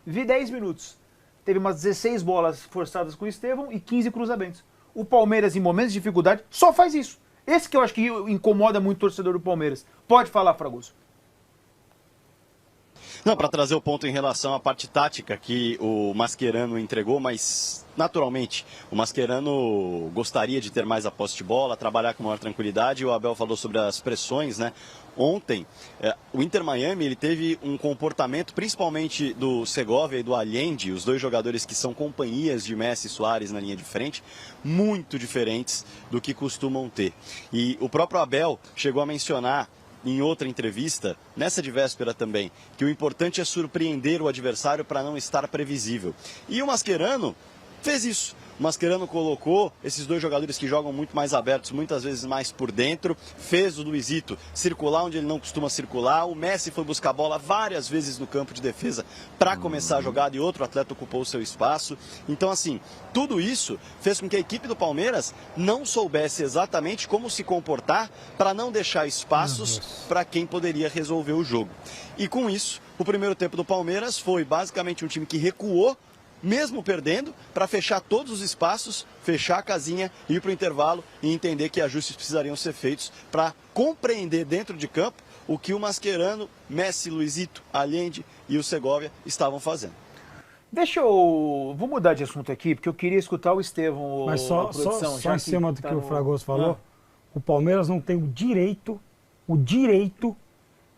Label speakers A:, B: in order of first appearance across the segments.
A: Vi 10 minutos. Teve umas 16 bolas forçadas com o Estevão e 15 cruzamentos. O Palmeiras, em momentos de dificuldade, só faz isso. Esse que eu acho que incomoda muito o torcedor do Palmeiras. Pode falar, Fragoso.
B: Não, para trazer o ponto em relação à parte tática que o Mascherano entregou, mas naturalmente o Mascherano gostaria de ter mais a posse de bola, trabalhar com maior tranquilidade. O Abel falou sobre as pressões, né? Ontem, o Inter Miami ele teve um comportamento, principalmente do Segovia e do Allende, os dois jogadores que são companhias de Messi e Suárez na linha de frente, muito diferentes do que costumam ter. E o próprio Abel chegou a mencionar em outra entrevista, nessa de véspera também, que o importante é surpreender o adversário para não estar previsível. E o Mascherano fez isso. O Mascherano colocou esses dois jogadores que jogam muito mais abertos, muitas vezes mais por dentro, fez o Luizito circular onde ele não costuma circular, o Messi foi buscar a bola várias vezes no campo de defesa para começar a jogada e outro atleta ocupou o seu espaço. Então, assim, tudo isso fez com que a equipe do Palmeiras não soubesse exatamente como se comportar para não deixar espaços para quem poderia resolver o jogo. E com isso, o primeiro tempo do Palmeiras foi basicamente um time que recuou, mesmo perdendo, para fechar todos os espaços, fechar a casinha, ir para o intervalo e entender que ajustes precisariam ser feitos para compreender dentro de campo o que o Mascherano, Messi, Luizito, Allende e o Segovia estavam fazendo.
A: Vou mudar de assunto aqui, porque eu queria escutar o Estevão.
C: Mas só em cima do que o Fragoso falou, o Palmeiras não tem o direito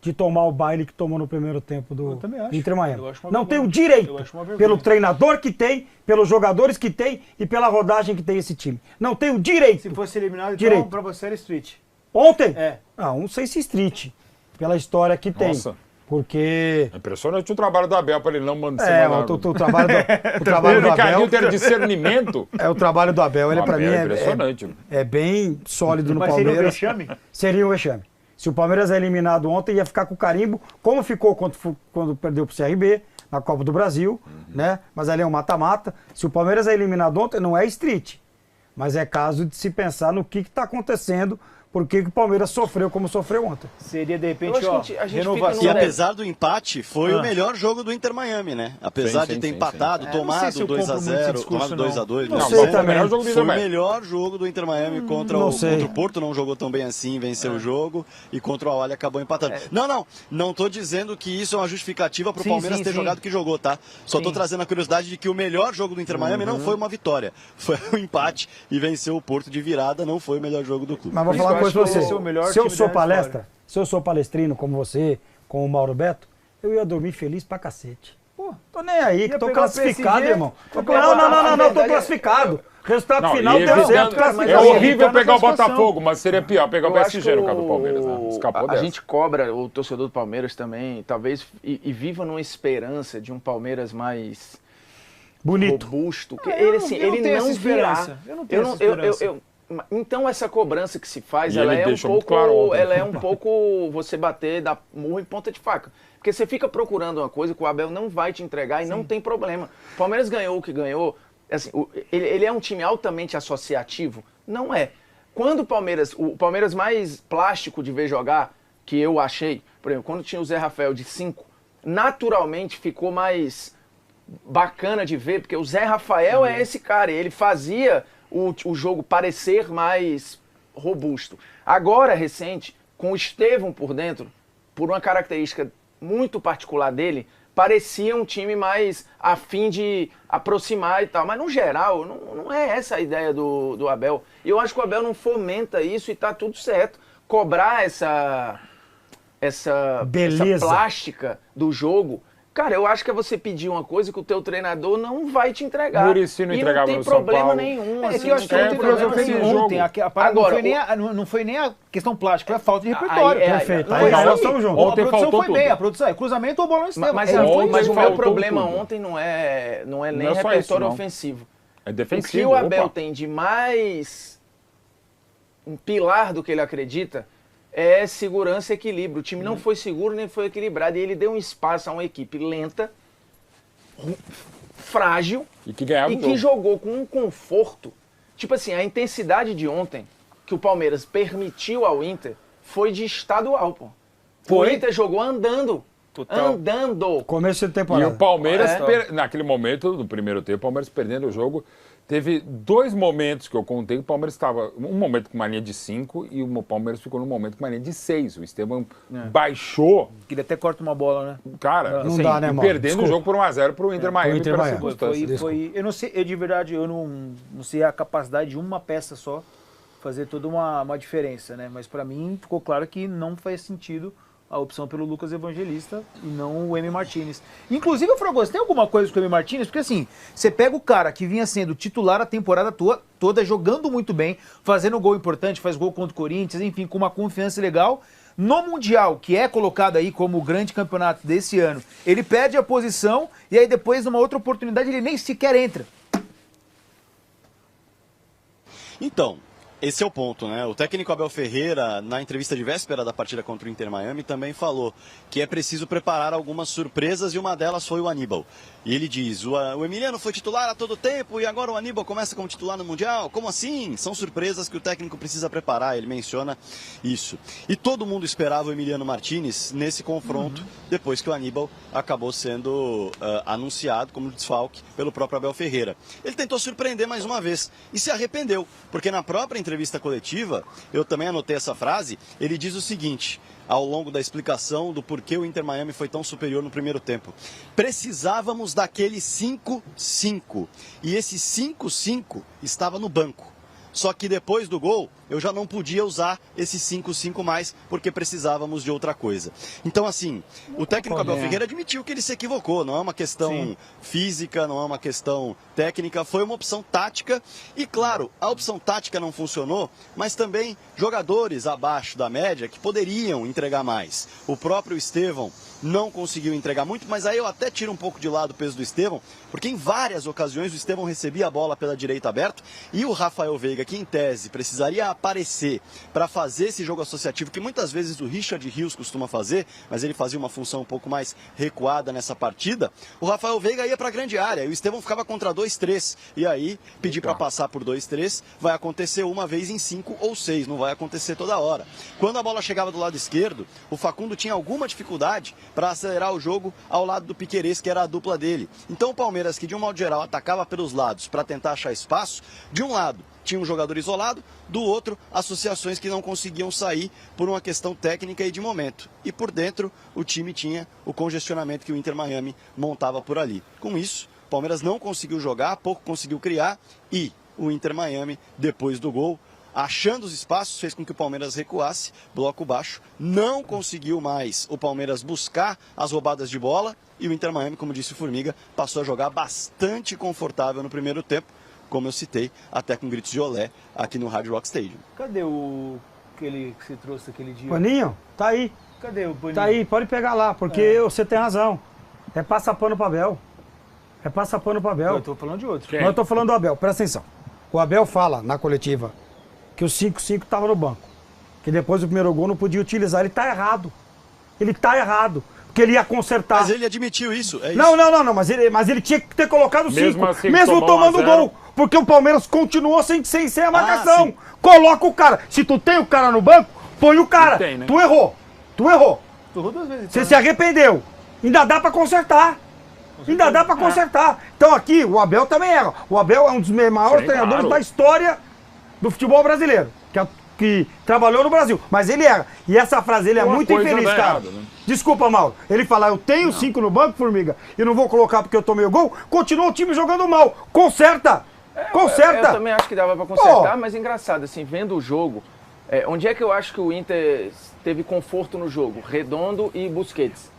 C: de tomar o baile que tomou no primeiro tempo do Inter Miami. Não tem o direito, pelo treinador que tem, pelos jogadores que tem e pela rodagem que tem esse time. Não tem o direito.
A: Se fosse eliminado, então pra você era street.
C: Ontem? Não sei se street, pela história que tem.
D: Nossa.
C: Porque...
D: É impressionante o trabalho do Abel para ele não mandar...
C: o trabalho do Abel...
D: ter discernimento.
C: O trabalho do Abel, ele para mim
D: impressionante.
C: É bem sólido no
A: Mas
C: Palmeiras.
A: Seria um vexame?
C: Seria um vexame. Se o Palmeiras é eliminado ontem, ia ficar com o carimbo, como ficou quando perdeu pro CRB, na Copa do Brasil, né? Mas ali é um mata-mata. Se o Palmeiras é eliminado ontem, não é street. Mas é caso de se pensar no que está acontecendo, por que o Palmeiras sofreu como sofreu ontem.
A: Seria, de repente,
B: renovação. E apesar do empate, foi o melhor jogo do Inter Miami, né? Apesar de ter empatado, tomado 2-0, tomado 2-2.
C: Não sei também.
B: Foi o melhor jogo do Inter Miami contra o Porto, não jogou tão bem assim, venceu o jogo, e contra o Al acabou empatando. Não tô dizendo que isso é uma justificativa pro Palmeiras ter jogado o que jogou, tá? Só tô trazendo a curiosidade de que o melhor jogo do Inter Miami não foi uma vitória, foi um empate e venceu o Porto de virada, não foi o melhor jogo do clube.
C: Mas vou falar uma coisa pra você. Se eu sou palestra, se eu sou palestrino como você, como o Mauro Beto, eu ia dormir feliz pra cacete. Pô, tô nem aí, que tô classificado, irmão. Não, tô classificado. Resultado final deu certo.
D: É horrível pegar o Botafogo, mas seria pior pegar o PSG no caso do Palmeiras, né? Escapou dessa.
E: A gente cobra o torcedor do Palmeiras também, talvez, e viva numa esperança de um Palmeiras mais
C: bonito,
E: robusto. Ele não virá.
A: Eu não tenho essa esperança.
E: Então essa cobrança que se faz, ela é um pouco você bater da murro em ponta de faca. Porque você fica procurando uma coisa que o Abel não vai te entregar e não tem problema. O Palmeiras ganhou o que ganhou. Assim, ele é um time altamente associativo? Não é. Quando o Palmeiras mais plástico de ver jogar, que eu achei, por exemplo, quando tinha o Zé Rafael de 5, naturalmente ficou mais bacana de ver, porque o Zé Rafael é esse cara, ele fazia o jogo parecer mais robusto. Agora, recente, com o Estevão por dentro, por uma característica muito particular dele, parecia um time mais afim de aproximar e tal. Mas, no geral, não é essa a ideia do Abel. E eu acho que o Abel não fomenta isso e tá tudo certo. Cobrar essa plástica do jogo... Cara, eu acho que é você pedir uma coisa que o teu treinador não vai te entregar.
D: Muricy não entregava no São Paulo.
E: Não tem problema nenhum.
A: É que eu acho que não tem problema nenhum. Ontem, agora, não foi nem a questão plástica, foi a falta de repertório.
C: Perfeito. Aí nós estamos juntos.
A: Ontem a produção foi bem, a produção é cruzamento ou bola no Estevão.
E: Mas o meu problema ontem não é nem repertório ofensivo.
D: É defensivo.
E: O que o Abel tem de mais um pilar do que ele acredita é segurança e equilíbrio. O time não foi seguro nem foi equilibrado. E ele deu um espaço a uma equipe lenta, frágil,
D: e que
E: jogou com um conforto. Tipo assim, a intensidade de ontem que o Palmeiras permitiu ao Inter foi de estadual, pô. O Inter jogou andando.
A: Total.
E: Andando.
C: Começo de temporada.
D: E o Palmeiras, naquele momento, no primeiro tempo, o Palmeiras perdendo o jogo. Teve 2 momentos que eu contei que o Palmeiras estava... Um momento com uma linha de 5 e o Palmeiras ficou num momento com uma linha de 6. O Estevão baixou.
A: Ele até corta uma bola, né?
D: Cara,
C: não
D: assim,
C: dá, né,
D: e
C: mano?
D: perdendo o jogo por 1-0 pro Inter Miami.
C: Inter Miami.
A: Eu não sei, de verdade, eu não sei a capacidade de uma peça só fazer toda uma diferença, né? Mas pra mim ficou claro que não faz sentido a opção pelo Lucas Evangelista e não o Emi Martinez. Inclusive, Fragoso, tem alguma coisa com o Emi Martinez? Porque assim, você pega o cara que vinha sendo titular a temporada toda, jogando muito bem, fazendo gol importante, faz gol contra o Corinthians, enfim, com uma confiança legal. No Mundial, que é colocado aí como o grande campeonato desse ano, ele perde a posição e aí depois, numa outra oportunidade, ele nem sequer entra.
B: Então, esse é o ponto, né? O técnico Abel Ferreira, na entrevista de véspera da partida contra o Inter Miami, também falou que é preciso preparar algumas surpresas e uma delas foi o Aníbal. E ele diz, o Emiliano foi titular a todo tempo e agora o Aníbal começa como titular no Mundial? Como assim? São surpresas que o técnico precisa preparar, ele menciona isso. E todo mundo esperava o Emiliano Martinez nesse confronto, depois que o Aníbal acabou sendo anunciado como desfalque pelo próprio Abel Ferreira. Ele tentou surpreender mais uma vez e se arrependeu, porque na própria entrevista coletiva, eu também anotei essa frase, ele diz o seguinte, ao longo da explicação do porquê o Inter Miami foi tão superior no primeiro tempo. Precisávamos daquele 5-5. E esse 5-5 estava no banco. Só que depois do gol, eu já não podia usar esse 5-5 mais, porque precisávamos de outra coisa. Então, assim, o técnico Abel Ferreira admitiu que ele se equivocou. Não é uma questão física, não é uma questão técnica, foi uma opção tática. E, claro, a opção tática não funcionou, mas também jogadores abaixo da média que poderiam entregar mais. O próprio Estevão não conseguiu entregar muito, mas aí eu até tiro um pouco de lado o peso do Estevão, porque em várias ocasiões o Estevão recebia a bola pela direita aberta e o Rafael Veiga, que em tese precisaria aparecer para fazer esse jogo associativo, que muitas vezes o Richard Rios costuma fazer, mas ele fazia uma função um pouco mais recuada nessa partida, o Rafael Veiga ia para a grande área e o Estevão ficava contra 2-3, e aí pedir para passar por 2-3 vai acontecer uma vez em 5 ou 6, não vai acontecer toda hora. Quando a bola chegava do lado esquerdo, o Facundo tinha alguma dificuldade para acelerar o jogo ao lado do Piquerez, que era a dupla dele. Então o Palmeiras, que de um modo geral atacava pelos lados para tentar achar espaço, de um lado tinha um jogador isolado, do outro associações que não conseguiam sair por uma questão técnica e de momento. E por dentro o time tinha o congestionamento que o Inter Miami montava por ali. Com isso, o Palmeiras não conseguiu jogar, pouco conseguiu criar e o Inter Miami, depois do gol, achando os espaços, fez com que o Palmeiras recuasse, bloco baixo, não conseguiu mais o Palmeiras buscar as roubadas de bola e o Inter Miami, como disse o Formiga, passou a jogar bastante confortável no primeiro tempo, como eu citei, até com gritos de olé aqui no Hard Rock Stadium.
A: Cadê aquele que você trouxe aquele dia?
C: Paninho, tá aí.
A: Cadê o Paninho?
C: Tá aí, pode pegar lá, porque você tem razão. É passar pano pro Abel. É passar pano pro Abel.
A: Eu tô falando de outro.
C: Mas eu tô falando do Abel, presta atenção. O Abel fala na coletiva que o 5-5 estava no banco. Que depois do primeiro gol não podia utilizar. Ele tá errado. Ele tá errado. Porque ele ia consertar.
B: Mas ele admitiu isso, é isso.
C: Não, mas ele tinha que ter colocado o 5. Mesmo tomando gol. Porque o Palmeiras continuou sem a marcação. Coloca o cara. Se tu tem o cara no banco, põe o cara.
D: Tem, né?
C: Tu errou. Tu errou.
A: Tu errou 2 vezes.
C: Você se arrependeu. Ainda dá pra consertar. Ainda dá pra consertar. Então aqui, o Abel também erra. O Abel é um dos maiores treinadores da história do futebol brasileiro. Que trabalhou no Brasil. Mas ele erra. E essa frase, ele é muito infeliz, cara.
D: Errado, né?
C: Desculpa, Mauro. Ele fala, eu tenho 5 no banco, Formiga, e não vou colocar porque eu tomei o gol. Continua o time jogando mal. Conserta. Conserta.
E: Eu também acho que dava pra consertar, mas engraçado, assim, vendo o jogo, onde é que eu acho que o Inter teve conforto no jogo? Redondo e Busquets.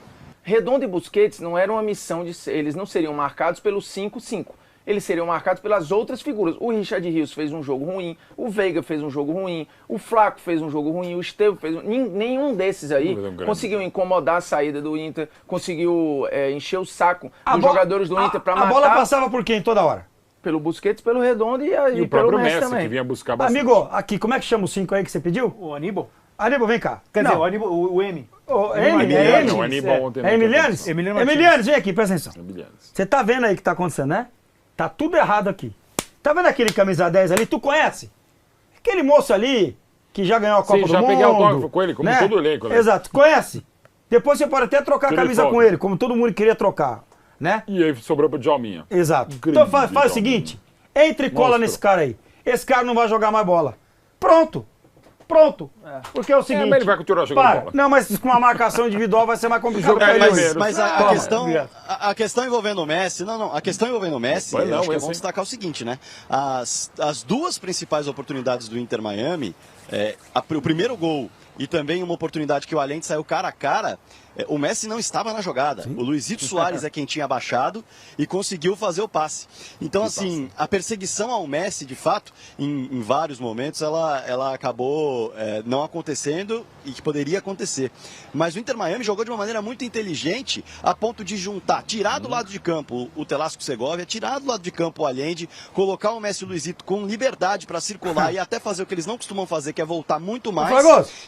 E: Redondo e Busquets não era uma missão de ser, eles não seriam marcados pelo 5-5. Eles seriam marcados pelas outras figuras. O Richard Rios fez um jogo ruim, o Veiga fez um jogo ruim, o Flaco fez um jogo ruim, o Estevão fez nenhum desses aí conseguiu incomodar a saída do Inter, conseguiu encher o saco dos jogadores do Inter pra matar.
C: A bola passava por quem toda hora?
E: Pelo Busquets, pelo Redondo e
D: o
E: pelo
D: próprio
E: Messi
D: Messi,
E: também.
D: que vinha buscar bastante.
C: Amigo, aqui, como é que chama o 5 aí que você pediu?
A: O Aníbal?
C: Aníbal, vem cá.
A: Quer dizer, o Aníbal, o M.
C: O
D: Emiliano, o Aníbal ontem.
C: É Emilianes? Emilianes, vem aqui, presta atenção. Você tá vendo aí o que tá acontecendo, né? Tá tudo errado aqui. Tá vendo aquele camisa 10 ali? Tu conhece? Aquele moço ali que já ganhou a Copa do Mundo.
D: Sim, já peguei autógrafo com ele, como todo elenco. Né?
C: Exato. Conhece? Depois você pode até trocar a camisa com ele, como todo mundo queria trocar, né?
D: E aí sobrou pro Djalminha.
C: Exato. Então faz o seguinte, entra e cola nesse cara aí. Esse cara não vai jogar mais bola. Pronto. Porque é o seguinte...
D: mas ele vai continuar jogando bola.
C: Não, mas com uma marcação individual vai ser mais complicado pra ele.
B: Mas a questão envolvendo o Messi... A questão envolvendo o Messi, acho que é bom destacar o seguinte, né? As duas principais oportunidades do Inter Miami, o primeiro gol e também uma oportunidade que o Allende saiu cara a cara, o Messi não estava na jogada. Sim. O Luizito Soares é quem tinha baixado e conseguiu fazer o passe. Então, assim, a perseguição ao Messi, de fato, em vários momentos, ela acabou não acontecendo e que poderia acontecer. Mas o Inter Miami jogou de uma maneira muito inteligente a ponto de tirar do lado de campo o Telasco Segovia, tirar do lado de campo o Allende, colocar o Messi e o Luizito com liberdade para circular e até fazer o que eles não costumam fazer, que é voltar muito mais.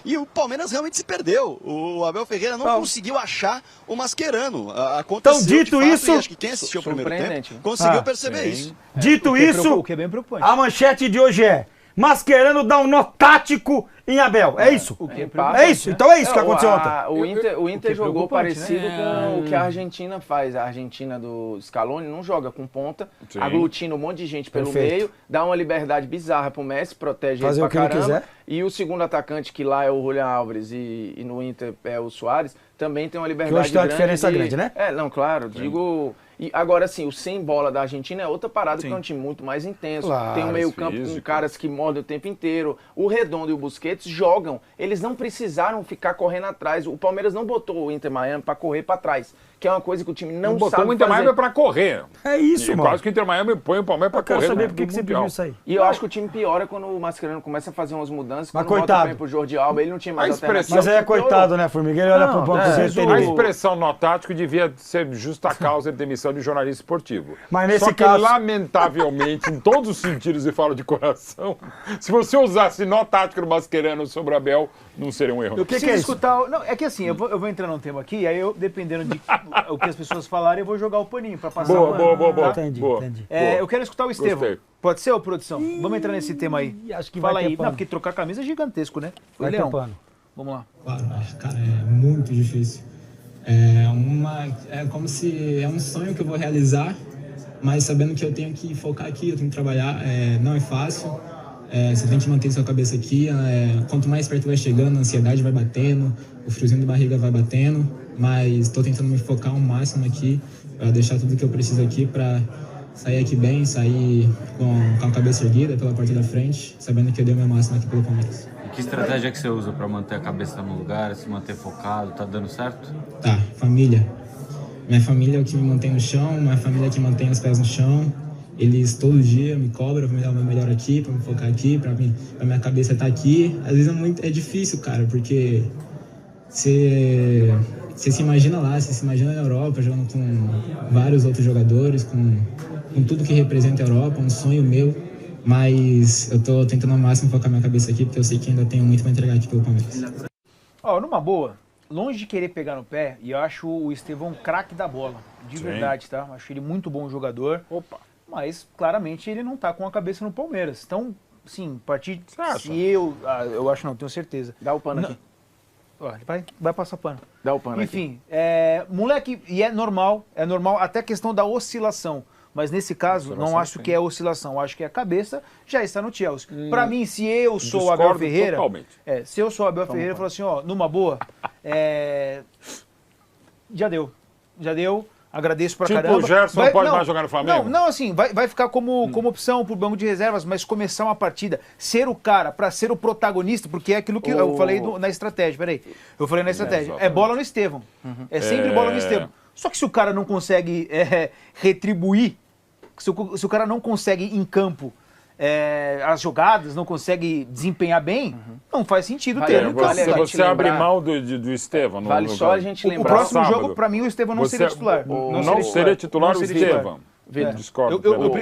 B: E o Palmeiras realmente se perdeu. O Abel Ferreira não conseguiu achar o Mascherano. Aconteceu,
C: então, dito
B: fato,
C: isso,
B: acho que quem assistiu o primeiro tempo conseguiu perceber isso.
C: Dito isso,
A: o que é bem preocupante.
C: A manchete de hoje é: Mascherano dá um nó tático em Abel. É isso? É isso. Então é isso que aconteceu ontem.
E: O Inter jogou parecido com o que a Argentina faz. A Argentina do Scaloni não joga com ponta, aglutina um monte de gente pelo meio, dá uma liberdade bizarra pro Messi, protege ele pra caramba. E o segundo atacante, que lá é o Julián Álvares e no Inter é o Soares, também tem uma liberdade grande.
C: Que hoje tem uma diferença grande, né?
E: Não, claro. Digo... E agora, assim, o sem bola da Argentina é outra parada, porque é um time muito mais intenso.
C: Claro,
E: tem um meio campo com caras que mordem o tempo inteiro. O Redondo e o Busquets jogam. Eles não precisaram ficar correndo atrás. O Palmeiras não botou o Inter Miami pra correr pra trás, que é uma coisa que o time não sabe fazer.
D: Botou o Inter Miami pra correr.
C: É isso, mano.
D: Quase que o Inter Miami põe o Palmeiras pra correr.
C: Eu quero saber por que você pediu isso aí.
E: E eu acho que o time piora quando o Mascherano começa a fazer umas mudanças.
C: Mas
E: quando
C: coitado.
E: volta pro Jordi Alba, ele não tinha mais alternativa.
C: Mas aí é coitado, né, Formigueiro? Olha pro banco
D: A expressão nó tático devia ser justa causa de demissão de jornalista esportivo.
C: Mas nesse
D: Só que,
C: caso...
D: lamentavelmente, em todos os sentidos, e falo de coração, se você usasse nó tático do Mascherano sobre o Abel, não seria um erro.
A: Eu queria escutar... Não, é que assim, eu vou entrar num tema aqui, aí eu, dependendo de o que as pessoas falarem, eu vou jogar o paninho pra passar o pano.
D: Boa.
C: Entendi.
A: Eu quero escutar o Estevão. Pode ser, ô produção? Vamos entrar nesse tema aí.
C: Acho que
A: fala
C: vai ter
A: aí.
C: pano.
A: Não, porque trocar camisa é gigantesco, né?
C: Vai ter pano.
A: Vamos lá.
F: Claro, cara, é muito difícil. É como se é um sonho que eu vou realizar, mas sabendo que eu tenho que focar aqui, eu tenho que trabalhar, não é fácil. Você tem que manter sua cabeça aqui. Quanto mais perto vai chegando, a ansiedade vai batendo, o friozinho de barriga vai batendo, mas estou tentando me focar ao máximo aqui, para deixar tudo que eu preciso aqui para sair aqui bem, sair com a cabeça erguida pela porta da frente, sabendo que eu dei o meu máximo aqui pelo Palmeiras.
G: Que estratégia que você usa para manter a cabeça no lugar, se manter focado? Tá dando certo?
F: Tá, família. Minha família é o que me mantém no chão, minha família é que mantém os pés no chão. Eles todo dia me cobram para me dar o meu melhor aqui, para me focar aqui, para minha cabeça estar aqui. Às vezes é difícil, cara, porque você se imagina lá, você se imagina na Europa, jogando com vários outros jogadores, com tudo que representa a Europa, um sonho meu. Mas eu tô tentando ao máximo focar minha cabeça aqui, porque eu sei que ainda tenho muito para entregar aqui pelo Palmeiras.
A: Numa boa, longe de querer pegar no pé, e eu acho o Estevão um craque da bola, de verdade, tá? Acho ele muito bom jogador. Mas claramente ele não tá com a cabeça no Palmeiras. Então, sim, a partir se eu acho não, tenho certeza.
E: Dá o pano aqui.
A: Vai passar pano.
E: Dá o pano
A: Enfim, moleque, e é normal até a questão da oscilação. Mas nesse caso, não acho que é oscilação, acho que a cabeça já está no Chelsea. Pra mim, se eu sou o Abel Ferreira, se eu sou o Abel Ferreira, eu falo assim, numa boa, já deu, agradeço pra caramba.
D: O Gerson não pode mais jogar no Flamengo?
A: Não, assim, vai ficar como opção pro banco de reservas, mas começar uma partida, ser o cara, pra ser o protagonista, porque é aquilo que eu falei na estratégia, eu falei na estratégia, é bola no Estevão, é sempre bola no Estevão. Só que se o cara não consegue retribuir, se o cara não consegue em campo as jogadas, não consegue desempenhar bem, não faz sentido ter no campo.
D: Você abre mão do Estevão.
E: Vale só a gente lembrar.
A: O próximo jogo, pra mim, o Estevão não seria titular.
D: Não seria titular o Estevão.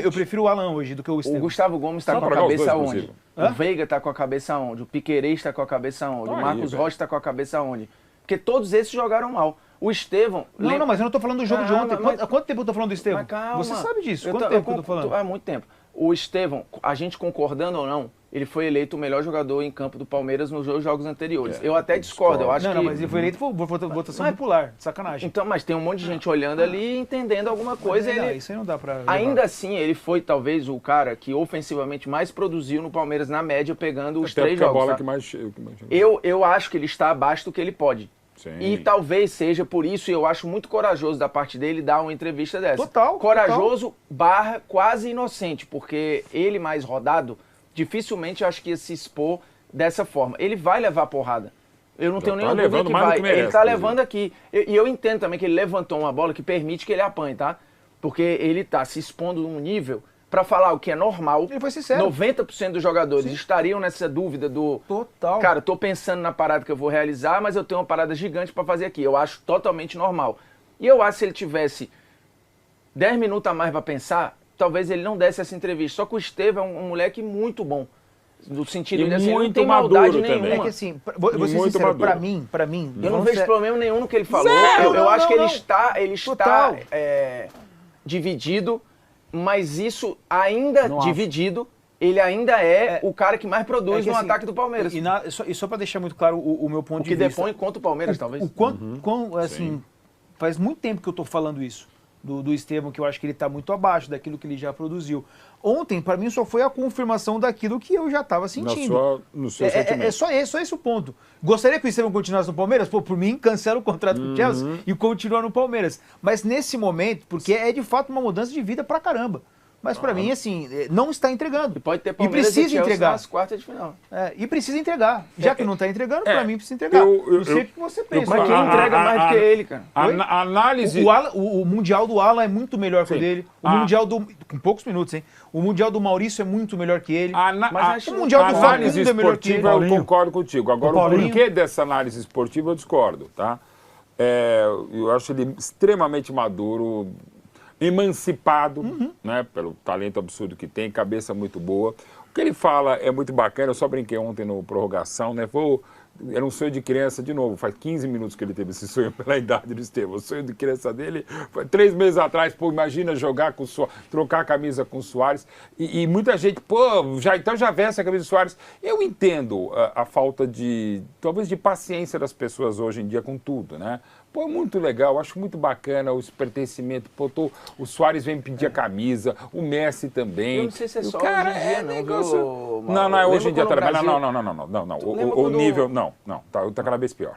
A: Eu prefiro o Alan hoje do que o Estevão.
E: O Gustavo Gomes está com a cabeça onde? O Veiga está com a cabeça onde? O Piquerez está com a cabeça onde? O Marcos Rocha está com a cabeça onde? Porque todos esses jogaram mal. O Estevão...
A: Não, mas eu não tô falando do jogo de ontem. Quanto tempo eu tô falando do Estevão?
E: Calma.
A: Você sabe disso. Quanto tempo eu tô falando?
E: Há muito tempo. O Estevão, a gente concordando ou não, ele foi eleito o melhor jogador em campo do Palmeiras nos dois jogos anteriores. Eu até discordo. Eu acho que...
A: Não, mas ele foi eleito por votação popular. Sacanagem.
E: Então, mas tem um monte de gente olhando ali e entendendo alguma coisa.
A: Isso aí não dá pra...
E: Ainda assim, ele foi talvez o cara que ofensivamente mais produziu no Palmeiras na média, pegando os 3 jogos.
D: A bola
E: tá?
D: que mais...
E: Eu acho que ele está abaixo do que ele pode.
D: Sim.
E: E talvez seja por isso, e eu acho muito corajoso da parte dele dar uma entrevista dessa.
A: Total.
E: Corajoso / quase inocente, porque ele mais rodado, dificilmente eu acho que ia se expor dessa forma. Ele vai levar porrada. Eu não tenho nenhuma dúvida que vai. Ele tá levando aqui. E eu entendo também que ele levantou uma bola que permite que ele apanhe, tá? Porque ele tá se expondo num nível para falar o que é normal.
A: Ele foi sincero.
E: 90% dos jogadores estariam nessa dúvida do...
A: Total.
E: Cara, eu tô pensando na parada que eu vou realizar, mas eu tenho uma parada gigante para fazer aqui. Eu acho totalmente normal. E eu acho que se ele tivesse 10 minutos a mais para pensar, talvez ele não desse essa entrevista. Só que o Estevão é um moleque muito bom. No sentido de assim, não tem maldade nenhuma.
A: É que assim, vou ser sincero, pra mim...
E: Eu não vejo problema nenhum no que ele falou. Eu acho que ele está dividido, mas isso ainda dividido, ele ainda é o cara que mais produz no ataque do Palmeiras.
A: E só para deixar muito claro o meu ponto de vista...
E: O que depõe contra o Palmeiras, talvez.
A: Assim, faz muito tempo que eu tô falando isso, do Estevão, que eu acho que ele tá muito abaixo daquilo que ele já produziu. Ontem, para mim, só foi a confirmação daquilo que eu já estava sentindo.
D: No seu sentimento.
A: É só esse o ponto. Gostaria que o Estevão continuasse no Palmeiras? Pô, por mim, cancela o contrato com o Chelsea e continua no Palmeiras. Mas nesse momento, porque é de fato uma mudança de vida pra caramba. Mas pra mim, assim, não está entregando.
E: E pode ter Palmeiras
A: e precisa entregar
E: nas quartas de final.
A: E precisa entregar. Já que não está entregando, pra mim precisa entregar. Não sei o que você pensa.
E: Mas quem entrega mais do que ele, cara?
D: A análise...
A: O Mundial do Alan é muito melhor que o dele. O Mundial do... Com poucos minutos, hein? O Mundial do Maurício é muito melhor que ele.
E: Mas
A: o Mundial do
D: análise
A: Facundo é melhor que ele.
D: Eu concordo contigo. Agora, o porquê dessa análise esportiva eu discordo, tá? Eu acho ele extremamente maduro, emancipado, né, pelo talento absurdo que tem, cabeça muito boa. O que ele fala é muito bacana, eu só brinquei ontem no prorrogação, né? Era um sonho de criança, de novo, faz 15 minutos que ele teve esse sonho pela idade do Estevão. O sonho de criança dele foi 3 meses atrás, imagina jogar com trocar a camisa com o Suárez. E muita gente, então já veste a camisa do Suárez. Eu entendo a falta talvez de paciência das pessoas hoje em dia com tudo, né? É muito legal, acho muito bacana o pertencimento. O Suárez vem pedir a camisa, o Messi também.
E: Eu não sei se é só hoje em dia, não.
D: Não é hoje em dia também. Não. O nível, não. Tá cada vez pior.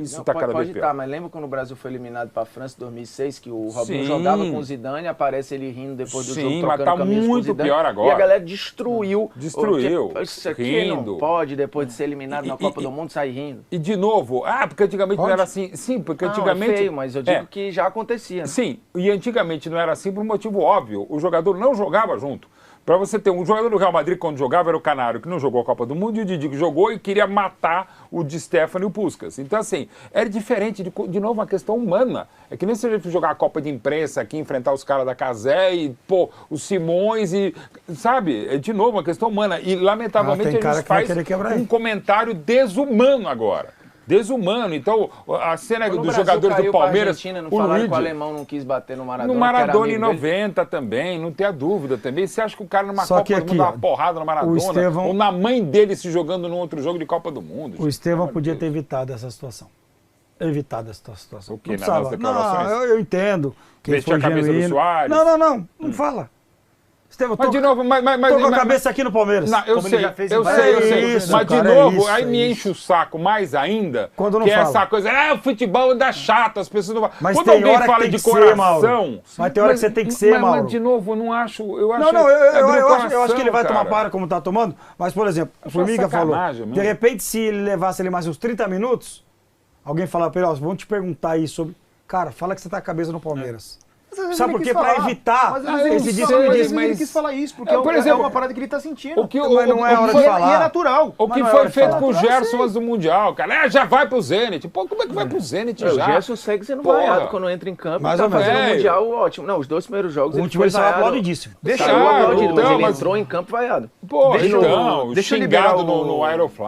D: Isso tá cada vez pior.
E: Mas lembra quando o Brasil foi eliminado para a França em 2006, que o Robinho jogava com o Zidane, aparece ele rindo depois do jogo, trocando camisa com o Zidane. Sim, mas tá muito pior agora.
D: E
E: a galera destruiu.
D: Isso aqui
E: não pode, depois de ser eliminado na Copa do Mundo, sair rindo.
D: E de novo, porque antigamente não era assim. Sim, porque antigamente...
E: É feio, mas eu digo que já acontecia. Né?
D: Sim, e antigamente não era assim por um motivo óbvio. O jogador não jogava junto. Para você ter um jogador do Real Madrid, quando jogava, era o Canário, que não jogou a Copa do Mundo, e o Didi, que jogou e queria matar o Di Stefano e o Puskas. Então, assim, era diferente, de novo, uma questão humana. É que nem se a gente jogar a Copa de Imprensa aqui, enfrentar os caras da Casé e, os Simões e, sabe? É, de novo, uma questão humana. E, lamentavelmente, a gente faz um comentário desumano agora. Desumano. Então, a cena dos jogadores do Palmeiras...
E: O Reed, o alemão não quis bater no Maradona.
D: No Maradona em 90 também, não tenha dúvida também. Você acha que o cara numa Copa do Mundo dá uma porrada no Maradona? Ou na mãe dele se jogando num outro jogo de Copa do Mundo?
C: O Estevão podia ter evitado essa situação. O
D: que? Nas declarações?
C: Não, eu entendo.
D: Vestir a camisa do Suárez?
C: Não fala. Estevão,
D: mas de novo,
C: tô com a cabeça aqui no Palmeiras.
D: Não, eu sei. Mas de novo, aí me enche o saco mais ainda.
C: Quando não
D: que
C: fala.
D: É essa coisa, o futebol anda chato, as pessoas não...
C: Mas
D: quando
C: tem
D: alguém
C: hora
D: fala
C: que tem
D: de
C: que
D: coração...
C: Ser, mas tem hora que você tem que ser, Mauro.
D: Mas de novo, eu não acho... Eu
C: acho que ele vai tomar para como tá tomando. Mas, por exemplo, o Formiga falou, de repente, se ele levasse ele mais uns 30 minutos, alguém falava pra ele, vamos te perguntar aí sobre... Cara, fala que você tá com a cabeça no Palmeiras. Sabe por quê? Pra evitar esse
A: disse, mas ele quis falar isso, porque
D: por exemplo,
A: é uma parada que ele tá sentindo.
C: Mas não é hora de falar.
A: E é natural.
D: O que foi feito com o Gerson antes do Mundial, cara. Já vai pro Zenit. Pô, como é que vai pro Zenit já?
E: O Gerson segue sendo vaiado quando entra em campo.
C: Mas
E: tá fazendo um Mundial ótimo. Não, os 2 primeiros jogos
C: ele foi aplaudidíssimo.
E: Deixa ele entrou em campo vaiado.
D: Pô, deixa eu liberar no Aeroflot.